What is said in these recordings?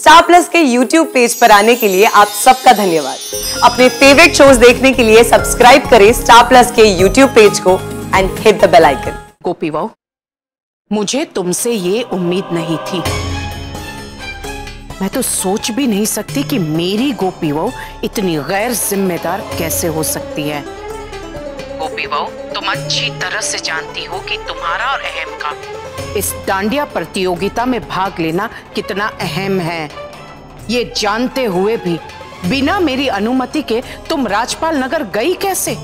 Star Plus के YouTube page पर आने के लिए आप सबका धन्यवाद। अपने फेवरेट शोज देखने के लिए सब्सक्राइब करें स्टार प्लस के YouTube पेज को and hit the bell icon. Gopi बहू, मुझे तुमसे ये उम्मीद नहीं थी। मैं तो सोच भी नहीं सकती कि मेरी गोपी बहू इतनी गैर जिम्मेदार कैसे हो सकती है। गोपी बहू, तुम अच्छी तरह से जानती हो कि तुम्हारा और अहम का इस डांडिया प्रतियोगिता में भाग लेना कितना अहम है। ये जानते हुए भी बिना मेरी अनुमति के तुम राजपाल नगर गई कैसे?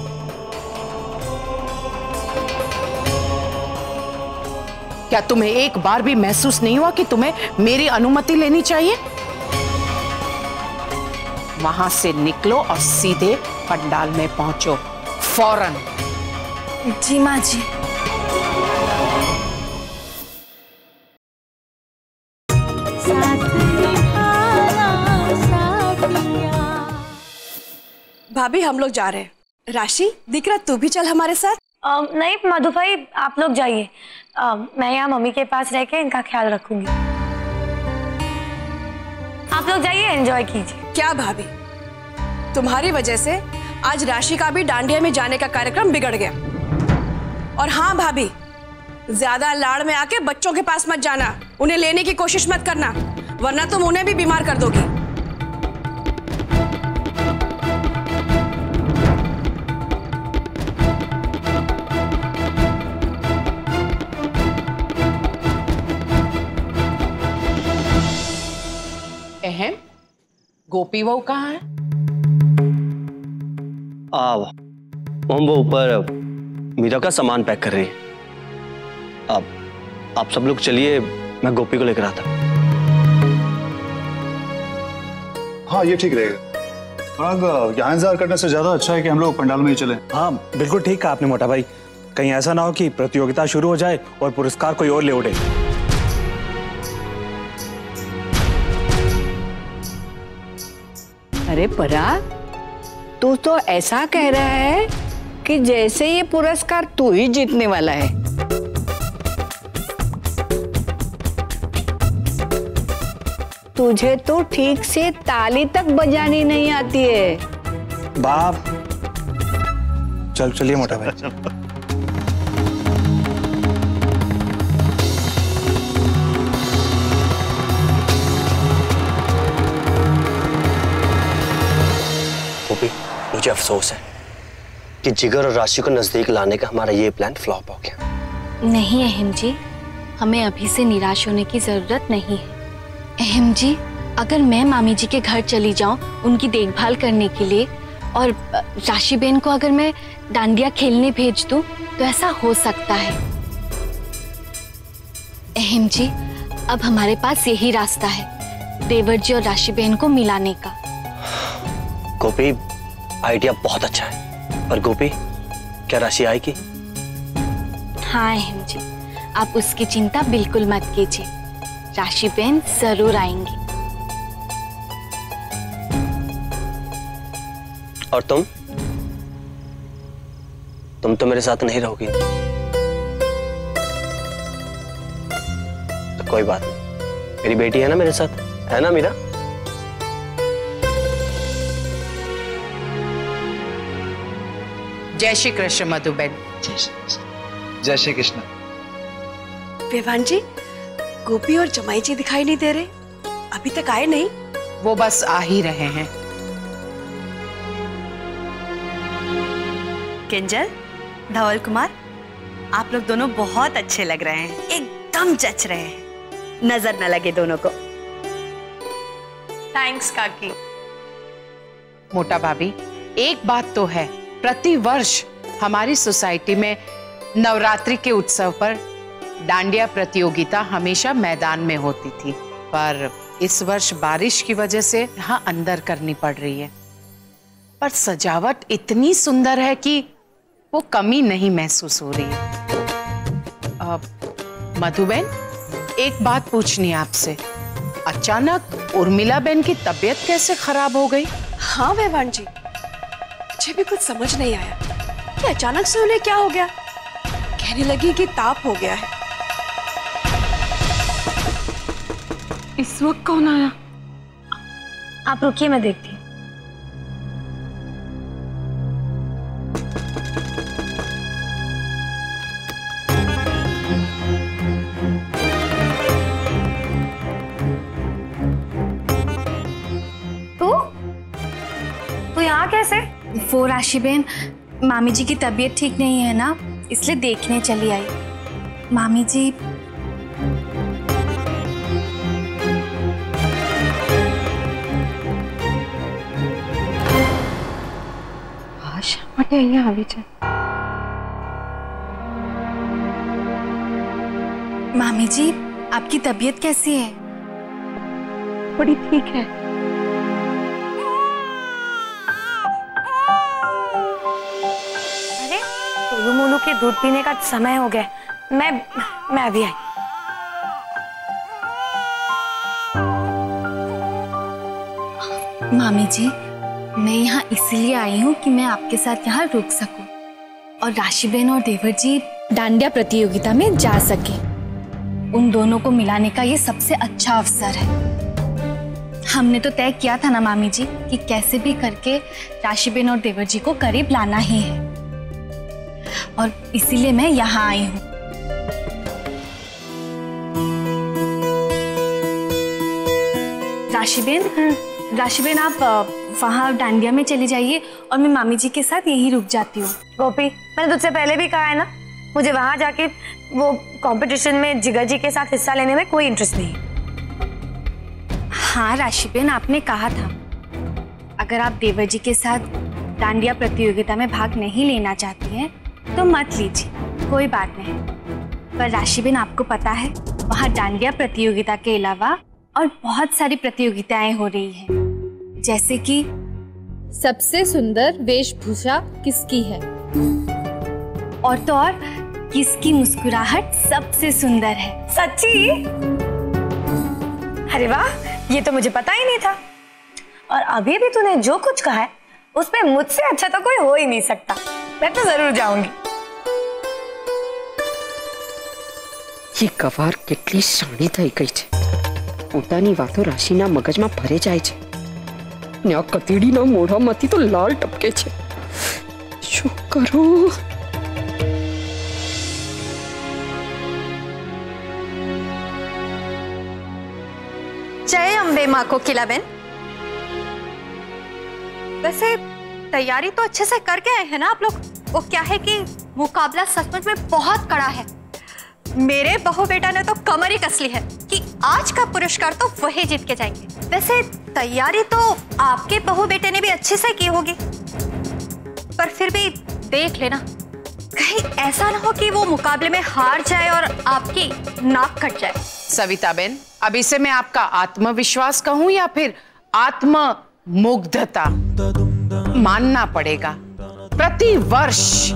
क्या तुम्हें एक बार भी महसूस नहीं हुआ कि तुम्हें मेरी अनुमति लेनी चाहिए? वहां से निकलो और सीधे पंडाल में पहुंचो फौरन। जी माँ जी। भाभी, हम लोग जा रहे हैं। राशि, दिख रहा तू भी चल हमारे साथ। नहीं मधु भाई, आप लोग जाइए। मैं यहाँ मम्मी के पास रह के इनका ख्याल रखूंगी। आप लोग जाइए, एंजॉय कीजिए। क्या भाभी, तुम्हारी वजह से आज राशि का भी डांडिया में जाने का कार्यक्रम बिगड़ गया। और हाँ भाभी, ज्यादा लाड़ में आके बच्चों के पास मत जाना, उन्हें लेने की कोशिश मत करना, वरना तुम उन्हें भी बीमार कर दोगी। अहम, गोपी बहू कहाँ है? वो ऊपर मीरा का सामान पैक कर रही है। आप सब लोग चलिए, मैं गोपी को लेकर आता। हाँ, ये ठीक रहेगा। अब यहाँ इंतजार करने से ज्यादा अच्छा है कि हम लोग पंडाल में ही चलें। हाँ बिल्कुल ठीक कहा आपने मोटा भाई। कहीं ऐसा ना हो कि प्रतियोगिता शुरू हो जाए और पुरस्कार कोई और ले उठे। अरे पराग, तू तो ऐसा कह रहा है कि जैसे ये पुरस्कार तू ही जीतने वाला है। तुझे तो ठीक से ताली तक बजानी नहीं आती है। बाप, चलिए मोटा भाई। मुझे अफसोस है कि जिगर और राशि को नजदीक लाने का हमारा ये प्लान फ्लॉप हो गया। नहीं अहम जी, हमें अभी से निराश होने की जरूरत नहीं है। अहम जी, अगर मैं मामी जी के घर चली जाऊं उनकी देखभाल करने के लिए, और राशि बेन को अगर मैं डांडिया खेलने भेज दूं, तो ऐसा हो सकता है। अहम जी, अब हमारे पास यही रास्ता है, देवर जी और राशि बेन को मिलाने का। गोपी, आइडिया बहुत अच्छा है। पर गोपी, क्या राशि आएगी? हाँ अहम जी, आप उसकी चिंता बिल्कुल मत कीजिए, राशि बेन जरूर आएंगी। और तुम तो मेरे साथ नहीं रहोगी। तो कोई बात नहीं, मेरी बेटी है ना मेरे साथ, है ना मीरा? जय श्री कृष्ण मधुबेन। जय श्री कृष्ण। बेवान जी, गोपी और जमाई जी दिखाई नहीं दे रहे, अभी तक आए नहीं। वो बस आ ही रहे हैं। किंजल, धवल कुमार, आप लोग दोनों बहुत अच्छे लग रहे हैं, एकदम जच रहे हैं, नजर न लगे दोनों को। थैंक्स काकी। मोटा भाभी, एक बात तो है, प्रति वर्ष हमारी सोसाइटी में नवरात्रि के उत्सव पर डांडिया प्रतियोगिता हमेशा मैदान में होती थी, पर इस वर्ष बारिश की वजह से यहाँ अंदर करनी पड़ रही है। पर सजावट इतनी सुंदर है कि वो कमी नहीं महसूस हो रही है। मधुबेन, एक बात पूछनी है आपसे, अचानक उर्मिला बेन की तबीयत कैसे खराब हो गई? हाँ बेवान जी, मुझे भी कुछ समझ नहीं आया कि अचानक से उन्हें क्या हो गया। कहने लगी कि ताप हो गया है। इस वक्त कौन आया? आप रुकिए, मैं देखती हूँ। तू यहाँ कैसे? वो राशि बहन, मामी जी की तबीयत ठीक नहीं है ना, इसलिए देखने चली आई। मामी जी मामी जी, आपकी तबीयत कैसी है? थोड़ी ठीक है। अरे टोलू मोलू के दूध पीने का समय हो गया, मैं अभी आई। मामी जी, मैं यहाँ इसलिए आई हूँ कि मैं आपके साथ यहाँ रुक सकूं और राशि बहन और देवर जी डांडिया प्रतियोगिता में जा सके। उन दोनों को मिलाने का ये सबसे अच्छा अवसर है। हमने तो तय किया था ना मामी जी कि कैसे भी करके राशि बहन और देवर जी को करीब लाना ही है, और इसीलिए मैं यहाँ आई हूँ। राशि बहन, आप वहाँ डांडिया में चली जाइए और मैं मामी जी के साथ यहीं रुक जाती हूँ। गोपी, मैंने तुझसे पहले भी कहा है ना, मुझे वहां जाके वो कंपटीशन में जिगर जी के साथ हिस्सा लेने में कोई इंटरेस्ट नहीं है। हाँ राशि बहन, आपने कहा था अगर आप देवर जी के साथ डांडिया प्रतियोगिता में भाग नहीं लेना चाहती हैं तो मत लीजिए, कोई बात नहीं। पर राशि बहन, आपको पता है वहाँ डांडिया प्रतियोगिता के अलावा और बहुत सारी प्रतियोगिताएं हो रही हैं, जैसे कि सबसे सुंदर वेशभूषा किसकी है, और तो और किसकी मुस्कुराहट सबसे सुंदर है। सच्ची? अरे वाह, ये तो मुझे पता ही नहीं था। और अभी भी तूने जो कुछ कहा है उसमें मुझसे अच्छा तो कोई हो ही नहीं सकता। मैं तो जरूर जाऊंगी। ये गवार કેટલી શાણી થઈ ગઈ છે, પોતાની વાતો રાશિના મગજમાં ભરે જાય છે ને આ કતીડીના મોઢામાંથી તો લાળ ટપકે છે। શું કરું? जय अम्बे माँ को किलाबेन। वैसे तैयारी तो अच्छे से करके आए हैं ना आप लोग। वो क्या है कि मुकाबला सचमुच में बहुत कड़ा है। मेरे बहू बेटा ने तो कमर ही कस ली है कि आज का पुरस्कार तो वही जीत के जाएंगे। वैसे तैयारी तो आपके बहू बेटे ने भी अच्छे से की होगी, पर फिर भी देख लेना कहीं ऐसा ना हो कि वो मुकाबले में हार जाए और आपकी नाक कट जाए। सविता बेन, अभी से मैं आपका आत्मविश्वास कहूं या फिर आत्ममुग्धता? मानना पड़ेगा, प्रति वर्ष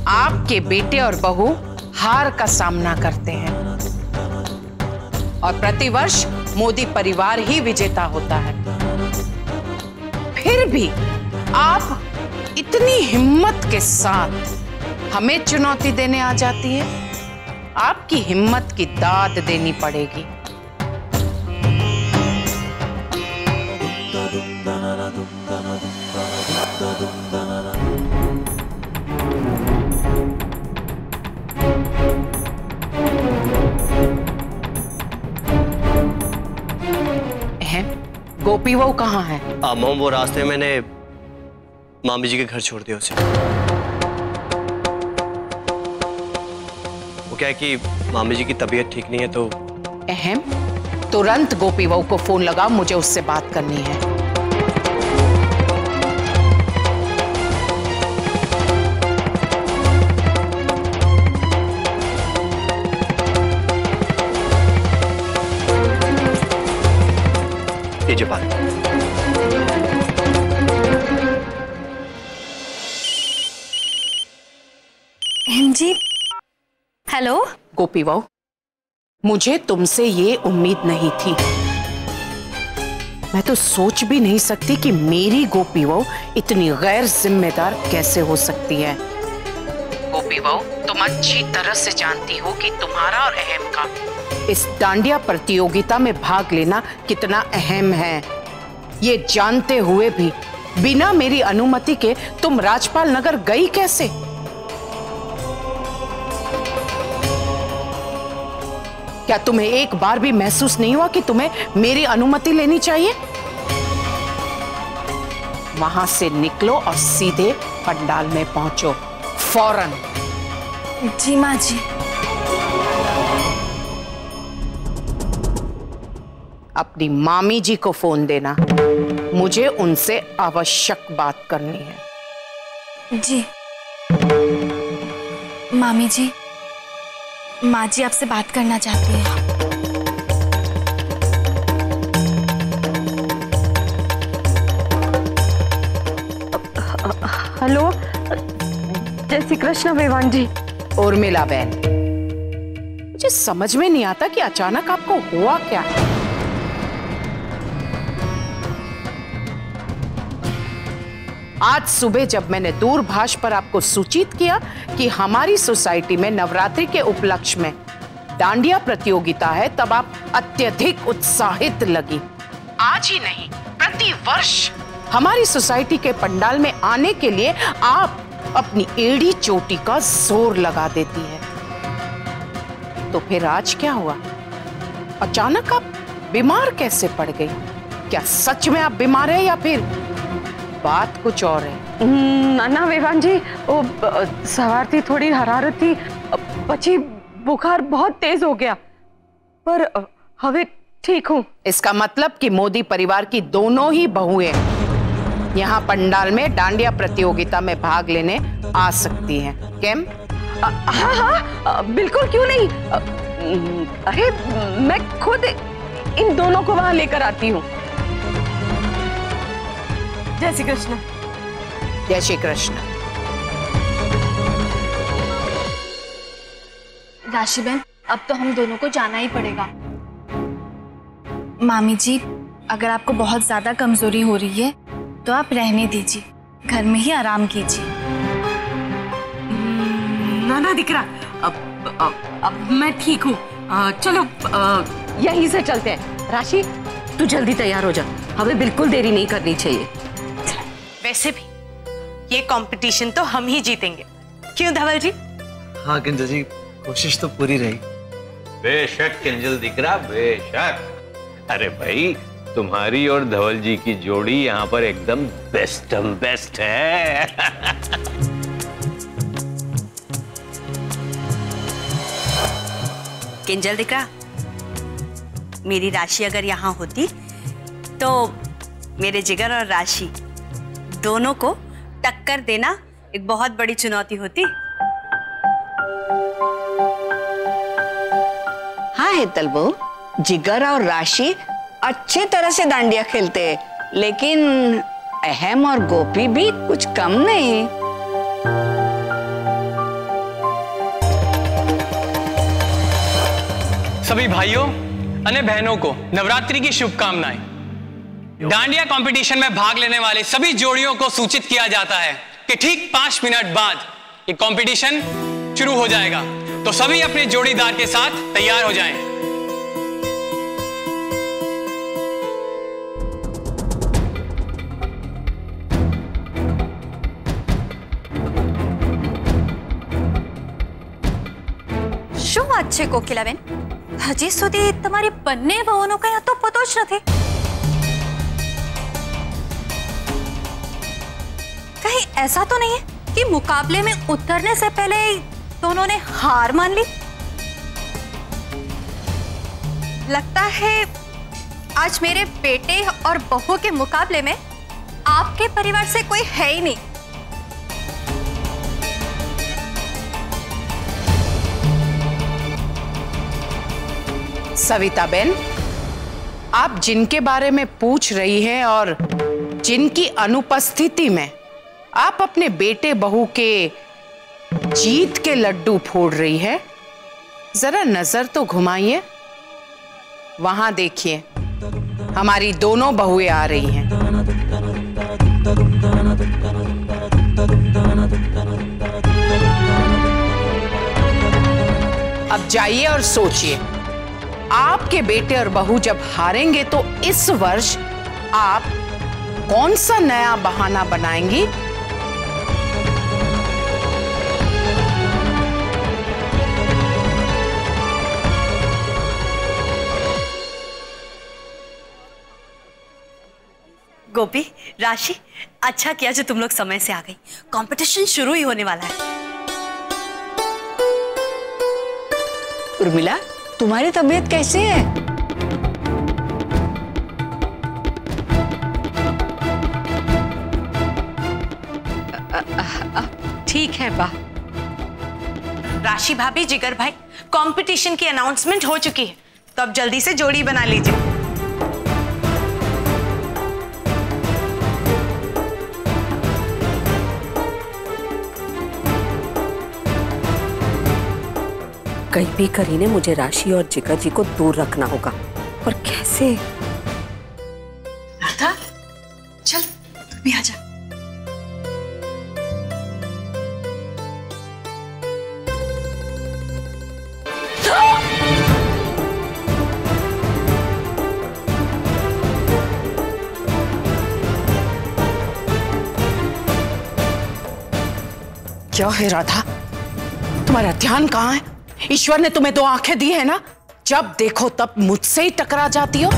आपके बेटे और बहू हार का सामना करते हैं और प्रतिवर्ष मोदी परिवार ही विजेता होता है। फिर भी आप इतनी हिम्मत के साथ हमें चुनौती देने आ जाती है। आपकी हिम्मत की दाद देनी पड़ेगी। गोपी वो कहाँ है? मोम, वो रास्ते मैंने मामी जी के घर छोड़ दिया उसे। वो क्या है कि मामी जी की तबीयत ठीक नहीं है तो। तुरंत गोपी बहू को फोन लगा, मुझे उससे बात करनी है। जी, हेलो गोपी बहू, मुझे तुमसे ये उम्मीद नहीं थी। मैं तो सोच भी नहीं सकती कि मेरी गोपी बहू इतनी गैर जिम्मेदार कैसे हो सकती है। गोपी बहू, तुम अच्छी तरह से जानती हो कि तुम्हारा और अहम का इस डांडिया प्रतियोगिता में भाग लेना कितना अहम है, ये जानते हुए भी बिना मेरी अनुमति के तुम राजपाल नगर गई कैसे? क्या तुम्हें एक बार भी महसूस नहीं हुआ कि तुम्हें मेरी अनुमति लेनी चाहिए? वहां से निकलो और सीधे पंडाल में पहुंचो, फौरन। जी माँ जी। अपनी मामी जी को फोन देना, मुझे उनसे आवश्यक बात करनी है। जी। मामी जी, माँ जी आपसे बात करना चाहती है। हेलो, जय श्री कृष्ण बेवान जी। उर्मिला बहन, मुझे समझ में नहीं आता कि अचानक आपको हुआ क्या। आज सुबह जब मैंने दूरभाष पर आपको सूचित किया कि हमारी सोसाइटी में नवरात्रि के उपलक्ष्य में डांडिया प्रतियोगिता है, तब आप अत्यधिक उत्साहित लगी। आज ही नहीं, प्रति वर्ष हमारी सोसाइटी के पंडाल में आने के लिए आप अपनी एड़ी चोटी का जोर लगा देती है। तो फिर आज क्या हुआ? अचानक आप बीमार कैसे पड़ गई? क्या सच में आप बीमार हैं या फिर बात कुछ और है? ना वेवान जी, वो सवार थी, थोड़ी हरारत थी, पची बुखार बहुत तेज हो गया, पर हवे ठीक हूँ। इसका मतलब कि मोदी परिवार की दोनों ही बहुएं यहाँ पंडाल में डांडिया प्रतियोगिता में भाग लेने आ सकती हैं। केम? हाँ हाँ, बिल्कुल, क्यों नहीं। अरे मैं खुद इन दोनों को वहां लेकर आती हूँ। जय श्री कृष्ण। जय श्री कृष्ण। राशि बहन, अब तो हम दोनों को जाना ही पड़ेगा। मामी जी, अगर आपको बहुत ज्यादा कमजोरी हो रही है तो आप रहने दीजिए, घर में ही आराम कीजिए। ना दिकरा, अब मैं ठीक हूँ। चलो यहीं से चलते हैं। राशि, तू जल्दी तैयार हो जा, हमें बिल्कुल देरी नहीं करनी चाहिए। वैसे भी ये कंपटीशन तो हम ही जीतेंगे, क्यों धवल जी? हाँ किंजल जी, कोशिश तो पूरी रही। बेशक किंजल दिकरा, बेशक। अरे भाई, तुम्हारी और धवल जी की जोड़ी यहाँ पर एकदम बेस्ट है। किंजल दिकरा, मेरी राशि अगर यहाँ होती तो मेरे जिगर और राशि दोनों को टक्कर देना एक बहुत बड़ी चुनौती होती। हाँ हेतल बहू, जिगर और राशि अच्छे तरह से डांडिया खेलते हैं, लेकिन अहम और गोपी भी कुछ कम नहीं। सभी भाइयों अने बहनों को नवरात्रि की शुभकामनाएं। डांडिया कंपटीशन में भाग लेने वाले सभी जोड़ियों को सूचित किया जाता है कि ठीक 5 मिनट बाद ये कंपटीशन शुरू हो जाएगा, तो सभी अपने जोड़ीदार के साथ तैयार हो जाएं। શું વાત છે કોકિલાબેન, હજી સુધી તમારી બંને વહુનો કઈ તો પતો જ નથી। कहीं ऐसा तो नहीं है कि मुकाबले में उतरने से पहले दोनों ने हार मान ली? लगता है आज मेरे बेटे और बहू के मुकाबले में आपके परिवार से कोई है ही नहीं। सविता बेन, आप जिनके बारे में पूछ रही हैं और जिनकी अनुपस्थिति में आप अपने बेटे बहू के जीत के लड्डू फोड़ रही है, जरा नजर तो घुमाइए। वहां देखिए, हमारी दोनों बहुएं आ रही हैं। अब जाइए और सोचिए आपके बेटे और बहू जब हारेंगे तो इस वर्ष आप कौन सा नया बहाना बनाएंगी? गोपी, राशि, अच्छा किया जो तुम लोग समय से आ गई। कंपटीशन शुरू ही होने वाला है। उर्मिला, तुम्हारी तबीयत कैसी है? ठीक है बा। राशि भाभी, जिगर भाई, कंपटीशन की अनाउंसमेंट हो चुकी है, तो अब जल्दी से जोड़ी बना लीजिए। कहीं भी करीने मुझे राशि और जिगर जी को दूर रखना होगा। और कैसे? राधा, चल तू भी आजा। क्या है राधा, तुम्हारा ध्यान कहाँ है? ईश्वर ने तुम्हें 2 आंखें दी है ना, जब देखो तब मुझसे ही टकरा जाती हो।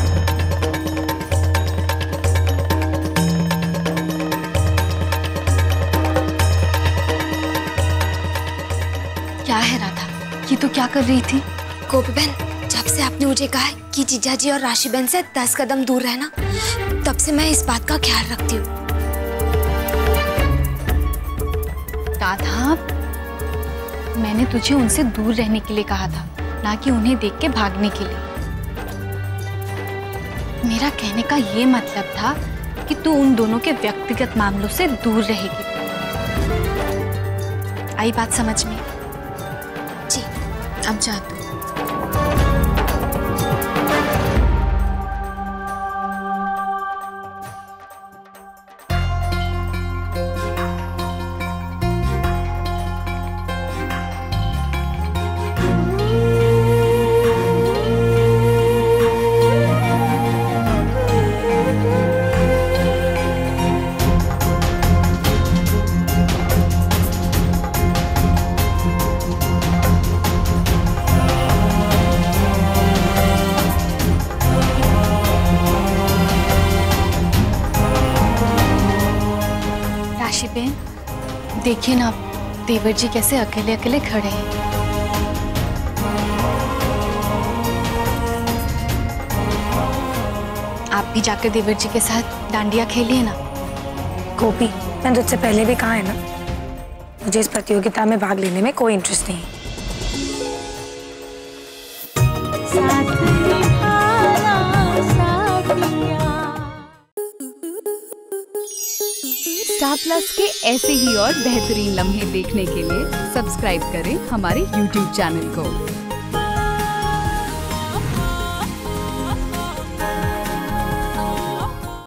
क्या है राधा, ये तो क्या कर रही थी? गोपी बहन, जब से आपने मुझे कहा है कि जीजा जी और राशि बहन से 10 कदम दूर रहना, तब से मैं इस बात का ख्याल रखती हूँ। राधा, मैंने तुझे उनसे दूर रहने के लिए कहा था, ना कि उन्हें देख के भागने के लिए। मेरा कहने का ये मतलब था कि तू उन दोनों के व्यक्तिगत मामलों से दूर रहेगी। आई बात समझ में? जी, अब जा तू। देखिए ना, देवर जी कैसे अकेले अकेले खड़े हैं। आप भी जाकर देवर जी के साथ डांडिया खेलिए ना। गोपी, मैंने तुझसे पहले भी कहा है ना, मुझे इस प्रतियोगिता में भाग लेने में कोई इंटरेस्ट नहीं है। स्टार प्लस के ऐसे ही और बेहतरीन लम्हे देखने के लिए सब्सक्राइब करें हमारे YouTube चैनल को।